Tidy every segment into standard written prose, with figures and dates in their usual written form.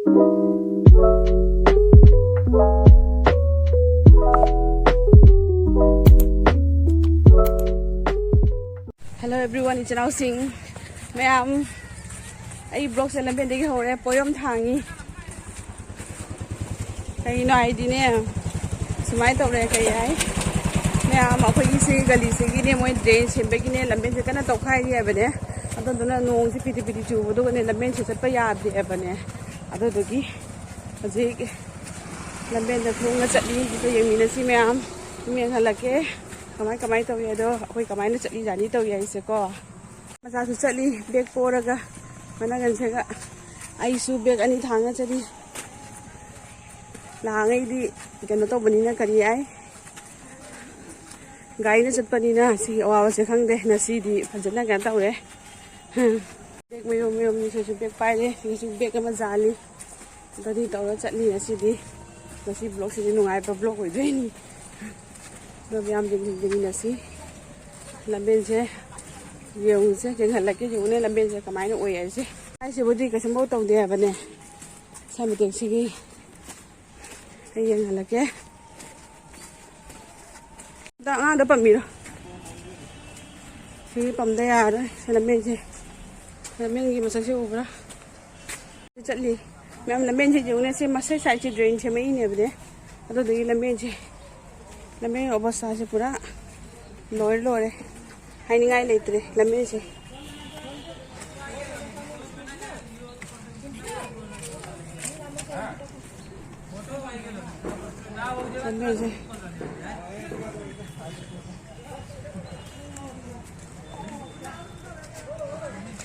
Hello everyone, it's now sing. Mayam, I blog sa lamben degi hore poyom thangi. Kay no idea ne. Sumai to re kay ai. Mayam akhoi isi gali se gi ne moi drain sembe gi ne lamben se kana to khai ri ba ne. Ado dona nong si piti piti chu do ne lamben se chat pa ya de ba ne. Ado do gi aji lamben da thung na chatli gi to yengminasi mayam. Mien halake. Kamai tau ya do akoi kamai na chatli jani tau ya ise ko macha su chatli bag poraga mana gan se ga ai su bag ani thanga chali la ngai di keno to bani na kari ai gai na chatpani na si awa se khang de na si di phajana ga tau re bag mayom ni su bag pai le si su bag ma jali dadi tau ra chatli na si di na si blog si nungai pa blog hoi doi ni Rồi em dừng là xí làm bên xe nhiều xe chừng hẳn là cái vụ này làm bên xe cả máy nó ủi ấy chứ ai sẽ bố đi cái xe mô tàu đẹp này sao mà tiền xí ghi cái dừng hẳn là cái đã ngã đỡ bầm mì rồi xí bầm đây à đấy xe làm bên xe làm bên gì mà sáng siêu đó chạy đi mẹ em làm bên xe vụ này xe mà xe chạy trên drain xe mấy này vậy đấy tôi tự làm bên xe Lambe obasa se pura lore hai ningai leitre lambe se lambe se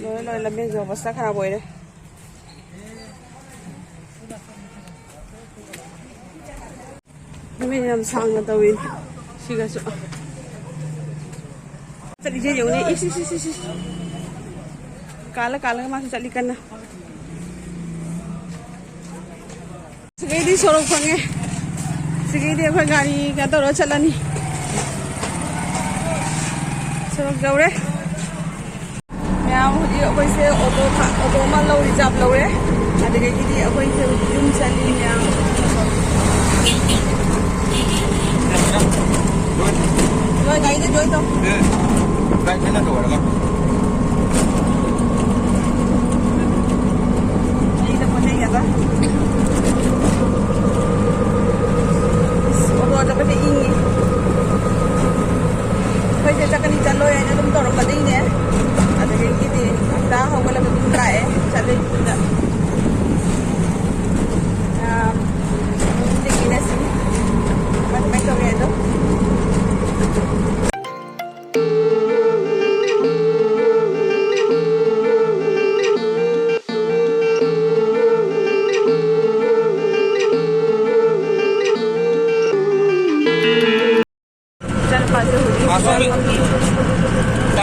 lore lambe se obasa kharab hoye Mình làm sang là tàu in, xí cái chỗ, chạy đi chơi nhiều này, xí, cá là mà chạy đi cân na, xí cái đi solo phăng nghe, xí cái đi phăng gari cái tàu đó chạy lên đi, solo đâu đấy, mèo đi ở bên xe ô tô mà lâu đi chậm lâu đấy, à thì cái đi ở bên xe dùng xe đi mèo. Rồi gáy đến dưới không? Ừ. Gáy thế là đổ được không? Đi được một đây à con? Ô tô cho cái in nhỉ? Bây giờ chắc cái đi chăn lôi anh nó tỏ cái đi nè. À thì cái gì? Đã không có là mình lại chăn đi. Yengminasi. Macam tu ya tu.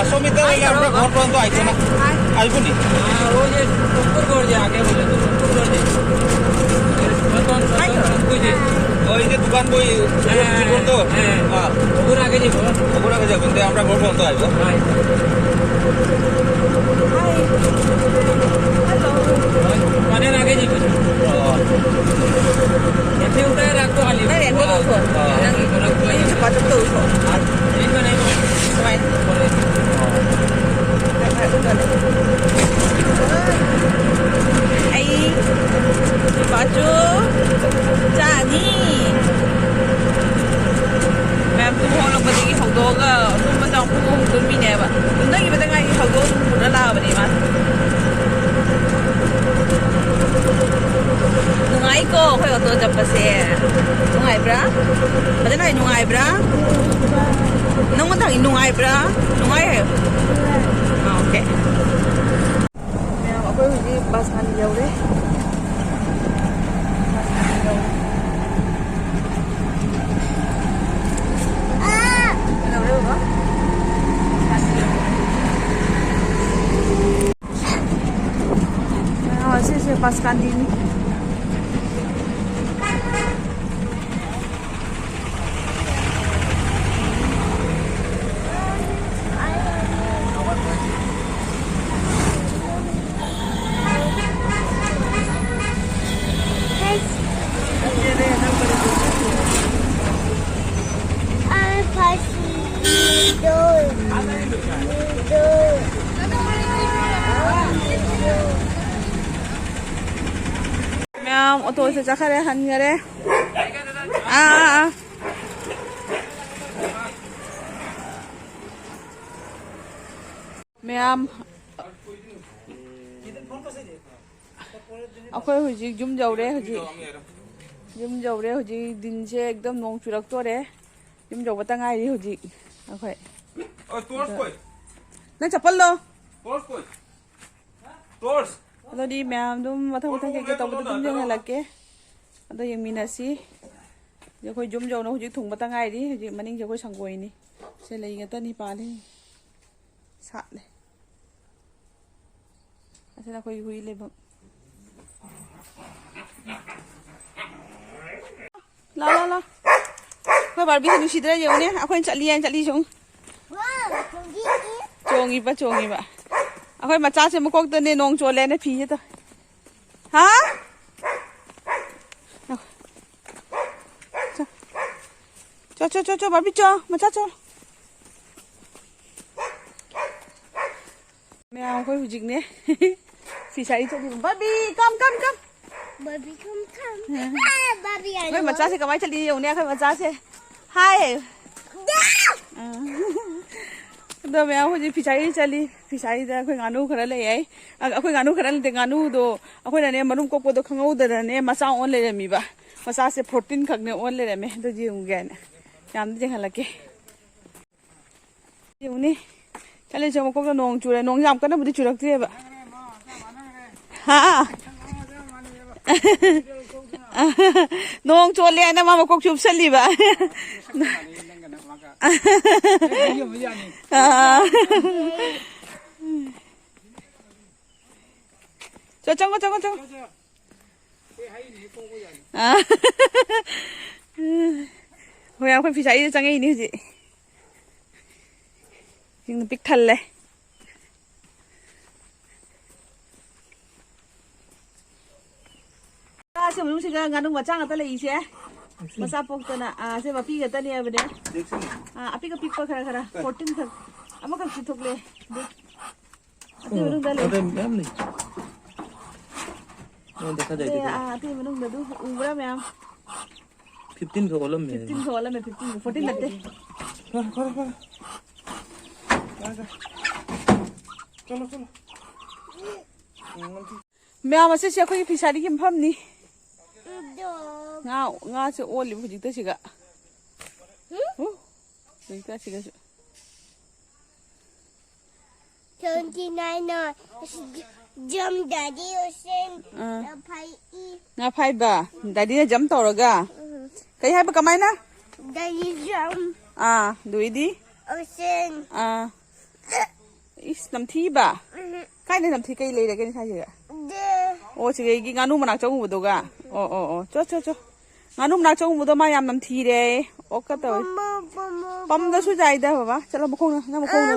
पासों में तो ये अपना घर पर तो आई थी ना आई भी नहीं वो ये ऊपर कर दिया आगे बोले तो ऊपर कर दिया कुछ और ये दुकान कोई दुकान तो हाँ ऊपर आगे जी बंदे अपना घर पर तो आई तो माने आगे जी ऐसे उठा है रात को खाली नहीं वो तो ये बात तो ini mana itu? Main. Ai baju jadi. Mẹ phụ hộ lòng bật cái hậu đồ cơ, lúc mà đọc phụ hộ tôi mi nè bà, lúc nãy bây giờ ngay hậu đồ nó lao vậy mà. Nungai ko, kaya to jab kasi. Nungai bra? Ada na nungai bra? Nung matang nungai bra? Nungai hai. Okay. Mẹ ako hindi bus kan diyaw re. Ano re ba? Mẹ bus kan din. mayam auto se chakhare han gare ah mayam akhoi hujik jum jawre hujik din se ekdam nong churak tore jum jaw batangai ri hujik akhoi Torch koi. na chapal lo Torch koi. Torch. ado di mayam dum mathang ke to dum jeng halake ado yengminasi je khoi jum jaw no hujik thung batangai ri hujik maning je khoi sangoi ni se lai ngata ni pa le sa le asena khoi hui le ba la khoi bar bi nu sidra je ne akhoi chali chung chongi ba akhoi macha se mukok ta ne nong chole ne phi ta ha cho bar bi cho macha cho mèo khoi hujik ne phi sai cho đi bar bi come Baby, come. Baby, I khoi macha se kamai chali je ne khoi macha se hai do mèo hujik phi sai da khoi nganu khara le ai akhoi nganu khara le nganu do akhoi na ne manum ko do khangau da ne macha on le mi ba macha se 14 khak ne on le me do ji ung gen yam de halake yuni chale jo ko ko nong chure nong yam kana budi churak tre ba ha nong chole na mama ko chup sali ba cho chong hồi em không phi chạy chẳng nghe gì gì nhưng biết thânเลยxem lúc sinh ngàn đồng mà trang người ta lấy xe mà sao bốc tên à xem mà phi người ta này vậy đấy à phi cái phi qua khara 14 thật à mà cái gì thuộc lệ đấy xem lúc đó lệ à thì mình đúng là đúng uống bữa mẹ 15 ko olam me. 15 ko olam me 15 14 latte. Chalo. Mẹ mà sẽ khoi phi sari kim pham ni. do. Nga se oli bu jikta siga. Jikta siga. 29 no. Jump daddy ocean. Nga phai ba. Daddy na jump toraga. Kai hai ba kamai na? Daddy jump. Duidi. Ocean. Is nam thi ba. Kai ne nam thi kai le ga ni sai siga. The. O siga gi nganu manak chong bu do ga. Cho. Nganu manak chong bu do ma yam nam thi re. O ka to. Pam da su jai da ba. Chalo ma khong na ma khong na.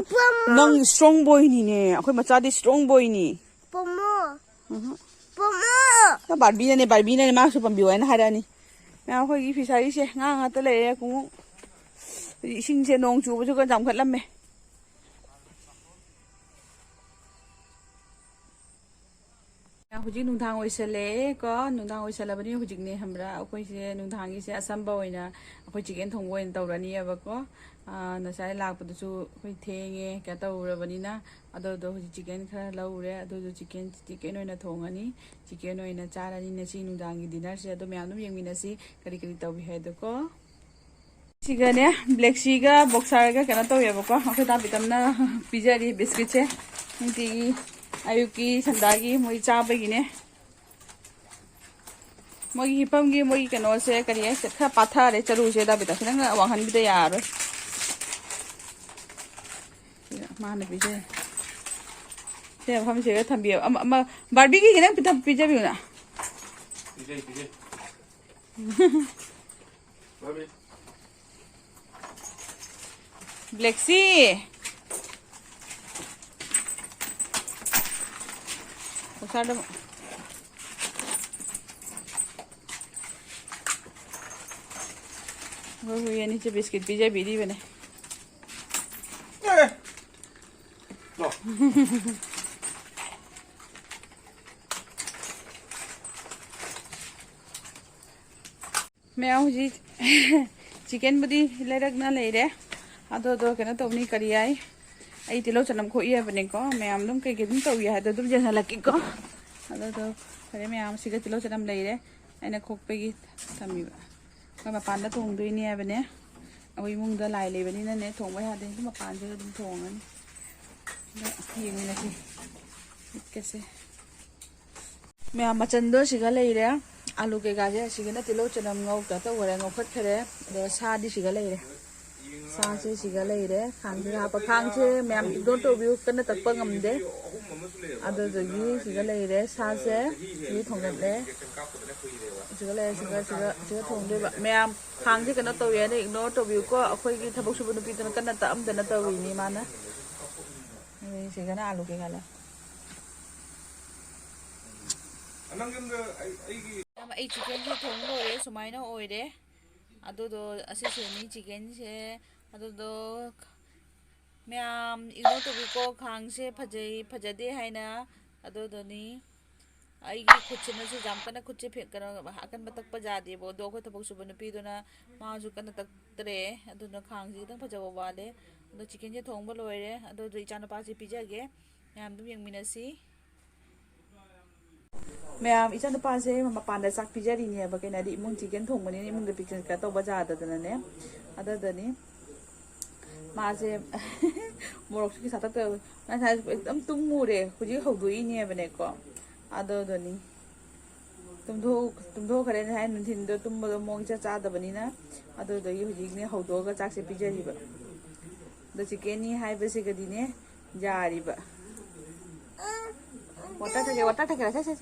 Nang strong boy ni ne. Akhoi macha di strong boy ni. Pomo. Ka Barbie ne ma su pam bi wa na ha da ni. Na khoi gi phi sai se nga ta le ku. Sing se nong chu bu chu kan jam khat lam me. Hujik nungthang oisale ko nungthang oisala bani hujik ne hamra akoi se nungthang gi se asamba oina akoi chicken thong oin tawrani aba ko na sai lak padu su khoi thenge ka tawra bani na ado do hujik chicken khara laure ado do chicken oina thongani chicken oina charani na si nungthang gi dinner se ado myam num yengminasi kari tawbi hai do ko siga ne black siga boxer ga kana taw yaba ko akoi ta bitam na pizza ri biscuit che nti ayuki sandagi moi chabagi ne moi hipam gi moi kano se kariye se kha patha re charu se da bita singa wanghan bi da yar ma na bi je se pham se thambi ama barbie gi ne pita pija bi na Pije. Barbie. black sea Sada वो ये नीचे biscuit pizza भी दी बने No. मैं हूँ chicken बुदी लेरकना लेरे अदो कना तौनी करी आई आई तिलो चनम खोई है को मैम दुम कई दुम तौई है दुम जना लकी को अदो खरे मैम सिगा तिलो चनम लेरे अने खोपगी थमीबा मैं मपान थोंदोइनी है अखोई इमुंग लाई लेबनीने थोंबा यादे मपान से दुम थोंगनी यengminasi कैसे मैं मचंदो सिगा लेरे आलू के गाजे सिगना तिलो चनम ngौता तो वरे ngौखत खरे दो सादी सिगा लेरे सासे सिगा लेरे खांजे हापा खांजे मैम इग्नोर तो व्यू कन्ना तकपा ngamde अदो जगी सिगा लेरे सासे ये थोंगले सिगा ले सिगा थोंदे मैम खांजे कन्ना तो याने इग्नोर तो व्यू को अखोई की थबक सुबु नुपी तन कन्ना तम दना तो वीनी माना सिगना आलू के गाला आई चिकन से थोंग लोरे सुमाइना ओइरे अदोदो असिसेनी चिकन से अदोदो मैम इग्नोर तोबिको खांग से फजदे हाइना अदोदोनी आइगी खुदसेना से जामकना खुदसे फेकना हाकन बतक पजादे बो दो को थबक सुबन नुपीदोना माजु कना तकतरे अदोना खांग से तंग फजबो वाले अदो चिकन से थोंग लोइरे अदोदो इचाना पासे पिजागे मैम दुम यengminasi मैम इचा नुपासे मपान चाक पीजरीने कहीं इमुंग चिकन थोंबनी इमुंग पिक्चर का तब जादने अदनी मासे मोरक की साथ एकदम तुम्बूरे हुजी हौदोइनेबनेको अदनी तुम्थोखरे है नुथिंदो तुम्बदो मोंग चादबनीना अदुदगी हुजीने हौदोगा चाकसे पीजरीबा द चिकन हाइबसिगदीने जारीबा वाटा थके से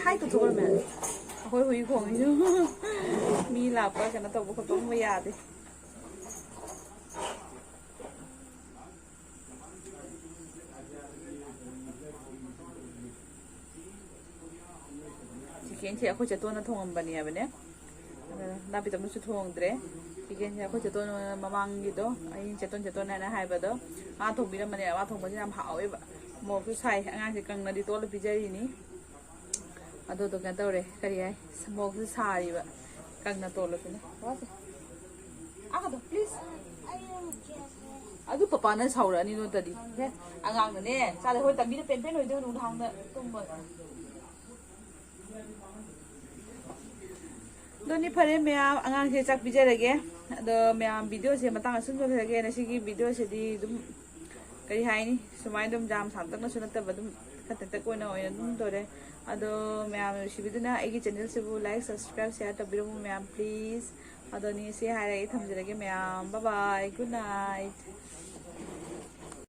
hai tụi tôi mẹ hồi hủy khoảng chứ mi làm qua cái nó tàu có tốn mấy đi chicken thì aku jatuh na thong bani ya bene tapi tamu su thong dre chicken thì aku jatuh mamang gitu ai jatuh na hai bado ma thong bira mane ma thong bani nam hao ấy một cái sai ngang thì cần là đi tôi là pizza ini अदो तो क्या तौरे करी है smoke से सारी बा कंगना तोलो किने वासे आका दो प्लीज अदु पापा ना साउरानी नो तदी हे आंगांग ने चाले होय तंबी ने पेन पेन होय दो नु थांग ना तुम दोनी फरे मैं आंगांग से चाक बिजरगे अदो मैं वीडियो से मतंग सुन जो लगे न सिगी वीडियो से दी दुम करी हाइनी सुमाइ दुम जाम सामतक न सुनत बदुम खतत कोइना होय दुम तोरे अदो मैम सिबिदुना आइगी चैनल से लाइक सब्सक्राइब शेयर तबिरमु मैम प्लीज अदोनी से हाय थमजरगे ma'am bye bye good night